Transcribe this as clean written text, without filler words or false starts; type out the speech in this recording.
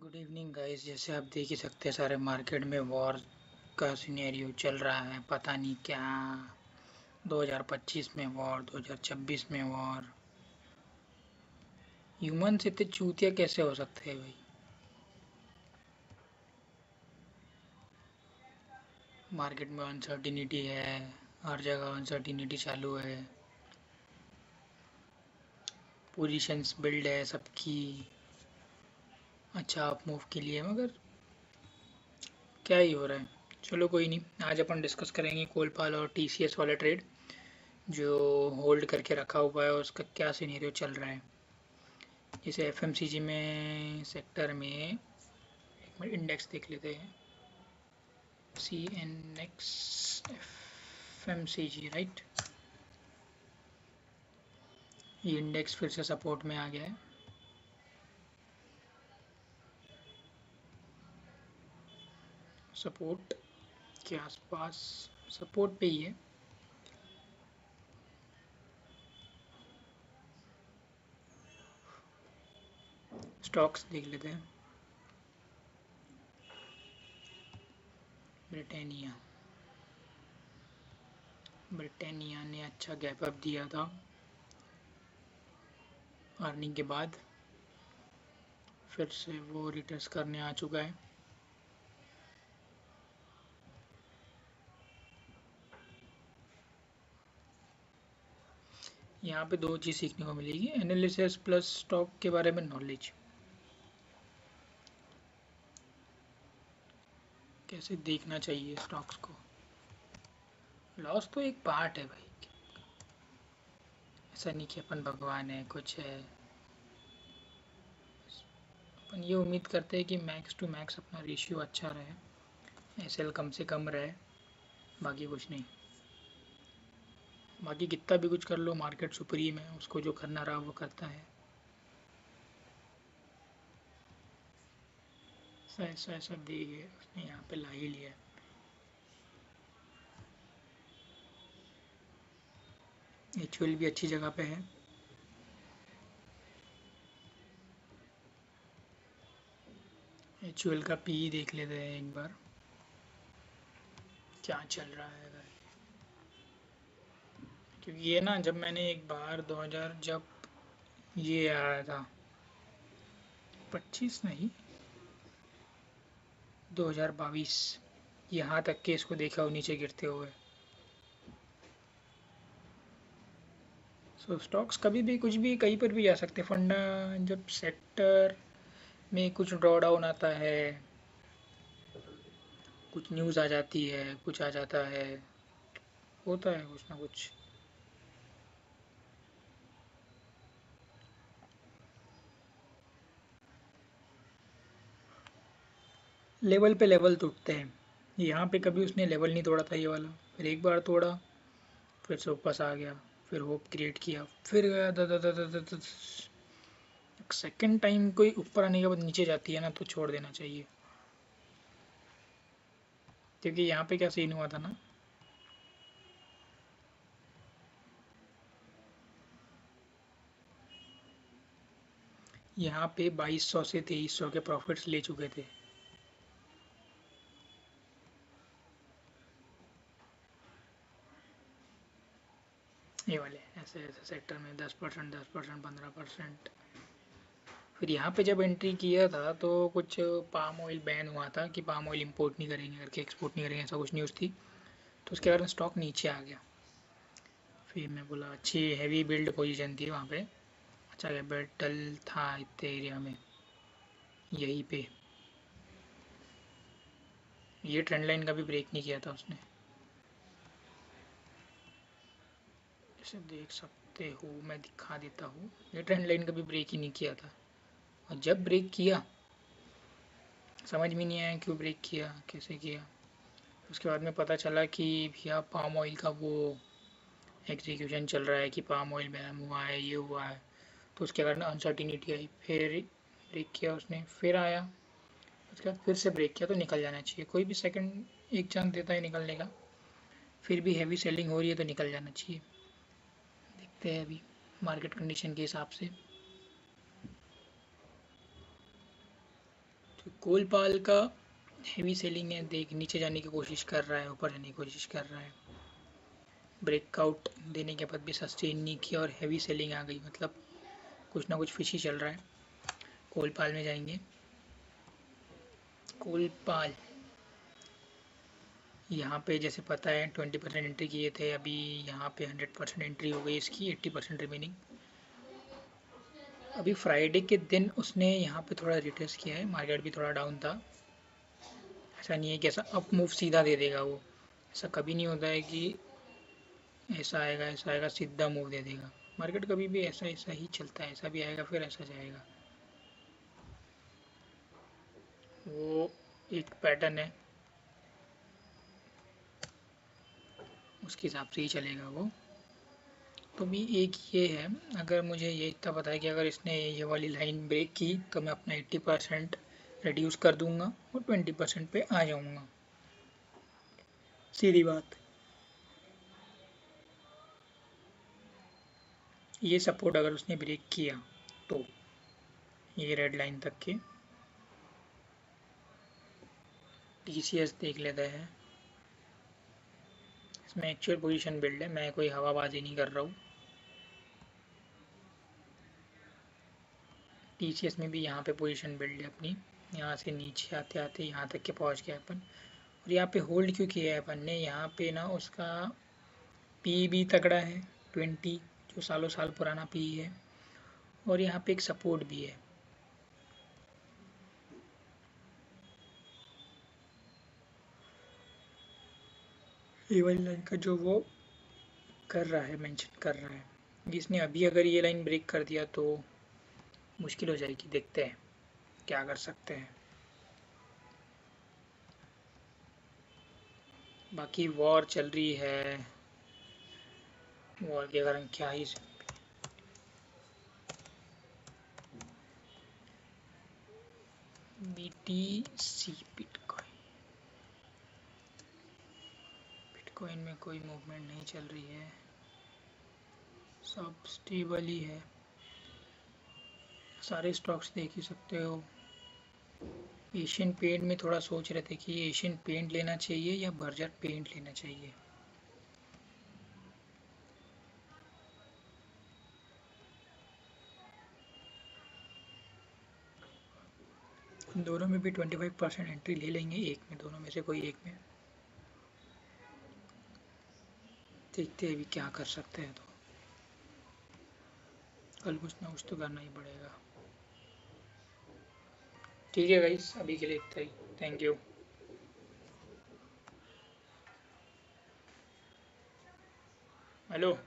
Good evening guys. जैसे आप देख ही सकते हैं सारे मार्केट में वॉर का सिनेरियो चल रहा है। पता नहीं क्या 2025 में वॉर, 2026 में वॉर। ह्यूमन से इतने चूतिया कैसे हो सकते हैं भाई। मार्केट में अनसर्टिनिटी है, हर जगह अनसर्टिनिटी चालू है। पोजीशंस बिल्ड है सबकी अच्छा अप मूव के लिए, मगर क्या ही हो रहा है। चलो कोई नहीं, आज अपन डिस्कस करेंगे कोलपाल और टीसीएस वाला ट्रेड जो होल्ड करके रखा हुआ है, उसका क्या सिनेरियो चल रहा है। जैसे एफएमसीजी में सेक्टर में एक मिनट इंडेक्स देख लेते हैं। C N X FMCG right, ये इंडेक्स फिर से सपोर्ट में आ गया है। सपोर्ट के आसपास, सपोर्ट पे ही है। स्टॉक्स देख लेते हैं। ब्रिटानिया, ब्रिटानिया ने अच्छा गैप अप दिया था अर्निंग के बाद, फिर से वो रिटेस्ट करने आ चुका है। यहाँ पे दो चीज़ सीखने को मिलेगी, एनालिसिस प्लस स्टॉक के बारे में नॉलेज। कैसे देखना चाहिए स्टॉक्स को। लॉस तो एक पार्ट है भाई, ऐसा नहीं कि अपन भगवान है कुछ है। अपन ये उम्मीद करते हैं कि मैक्स टू मैक्स अपना रेशियो अच्छा रहे, एसएल कम से कम रहे, बाकी कुछ नहीं। बाकी कितना भी कुछ कर लो, मार्केट सुप्रीम है, उसको जो करना रहा वो करता है। ऐसा ऐसा ऐसा दे गए उसने, यहाँ पे ला ही लिया। एचयूएल भी अच्छी जगह पे है। एचयूएल का पी देख लेते हैं एक बार, क्या चल रहा है अगर। क्योंकि ये ना, जब मैंने एक बार 2000 जब ये आया था, 25 नहीं 2022, यहाँ तक के इसको देखा हो नीचे गिरते हुए। सो स्टॉक्स कभी भी कुछ भी कहीं पर भी जा सकते हैं। फंडा जब सेक्टर में कुछ ड्रॉ डाउन आता है, कुछ न्यूज़ आ जाती है, कुछ आ जाता है, होता है कुछ ना कुछ। लेवल पे लेवल टूटते हैं। यहाँ पे कभी उसने लेवल नहीं तोड़ा था ये वाला, फिर एक बार तोड़ा, फिर से वापस आ गया, फिर होप क्रिएट किया, फिर गया सेकंड टाइम कोई ऊपर आने के बाद नीचे जाती है ना, तो छोड़ देना चाहिए। क्योंकि यहाँ पे क्या सीन हुआ था ना, यहाँ पे 2200 से 2300 के प्रॉफिट्स ले चुके थे। ये वाले ऐसे ऐसे सेक्टर में 10%, 10%, 15%। फिर यहाँ पे जब एंट्री किया था तो कुछ पाम ऑयल बैन हुआ था कि पाम ऑयल इंपोर्ट नहीं करेंगे करके, एक्सपोर्ट नहीं करेंगे, ऐसा कुछ न्यूज़ थी। तो उसके कारण स्टॉक नीचे आ गया। फिर मैं बोला अच्छी हैवी बिल्ड पोजीशन थी वहाँ पे, अच्छा कैपिटल था इतने एरिया में, यहीं पे ये ट्रेंड लाइन का भी ब्रेक नहीं किया था उसने, जैसे देख सकते हो। मैं दिखा देता हूँ, ये ट्रेंड लाइन का भी ब्रेक ही नहीं किया था। और जब ब्रेक किया, समझ में नहीं आया क्यों ब्रेक किया, कैसे किया। उसके बाद में पता चला कि भैया पाम ऑयल का वो एग्जीक्यूशन चल रहा है कि पाम ऑयल बैन हुआ है, ये हुआ है। तो उसके कारण अनसर्टिनिटी आई, फिर ब्रेक किया उसने, फिर आया, उसके बाद फिर से ब्रेक किया। तो निकल जाना चाहिए, कोई भी सेकंड एक चांस देता है निकलने का। फिर भी हैवी सेलिंग हो रही है तो निकल जाना चाहिए। देखते हैं अभी मार्केट कंडीशन के हिसाब से। कोलपाल का हेवी सेलिंग है, देख नीचे जाने की कोशिश कर रहा है, ऊपर जाने की कोशिश कर रहा है। ब्रेकआउट देने के बाद भी सस्टेन नहीं किया और हेवी सेलिंग आ गई, मतलब कुछ ना कुछ फिशी चल रहा है। कोलपाल में जाएंगे। कोलपाल यहाँ पे जैसे पता है 20% एंट्री किए थे, अभी यहाँ पे 100% एंट्री हो गई इसकी, 80% रिमेनिंग। अभी फ्राइडे के दिन उसने यहाँ पे थोड़ा रिट्रेस किया है, मार्केट भी थोड़ा डाउन था। ऐसा नहीं है कि ऐसा अप मूव सीधा दे देगा वो, ऐसा कभी नहीं होता है कि ऐसा आएगा सीधा मूव दे देगा। मार्केट कभी भी ऐसा ऐसा ही चलता है, ऐसा भी आएगा फिर ऐसा जाएगा। वो एक पैटर्न है, उसके हिसाब से ही चलेगा वो। तो भी एक ये है, अगर मुझे ये इतना पता है कि अगर इसने ये वाली लाइन ब्रेक की तो मैं अपना 80% रिड्यूस कर दूंगा और 20% पे आ जाऊंगा, सीधी बात। ये सपोर्ट अगर उसने ब्रेक किया तो ये रेड लाइन तक के TCS देख लेते हैं। इसमें एक्चुअल पोजीशन बिल्ड है, मैं कोई हवाबाजी नहीं कर रहा हूँ। TCS में भी यहाँ पे पोजीशन बिल्ड है अपनी, यहाँ से नीचे आते आते यहाँ तक के पहुँच गया अपन। और यहाँ पे होल्ड क्यों किया है अपन ने, यहाँ पे ना उसका पी भी तगड़ा है 20, जो सालों साल पुराना पी है, और यहाँ पे एक सपोर्ट भी है। ये वाली लाइन का जो वो कर रहा है, मेंशन कर रहा है, जिसने अभी अगर ये लाइन ब्रेक कर दिया तो मुश्किल हो जाएगी। देखते हैं क्या कर सकते हैं। बाकी वॉर चल रही है, वॉर के कारण क्या ही BTC बिटकॉइन में कोई मूवमेंट नहीं चल रही है, सब स्टेबल ही है। सारे स्टॉक्स देख ही सकते हो। एशियन पेंट में थोड़ा सोच रहे थे कि एशियन पेंट लेना चाहिए या बर्जर पेंट लेना चाहिए। दोनों में भी 25% एंट्री ले लेंगे, एक में, दोनों में से कोई एक में। देखते हैं अभी क्या कर सकते हैं, तो कल कुछ ना कुछ तो करना ही पड़ेगा। ठीक है गाइस, अभी के लिए इतना ही। Thank you. हेलो।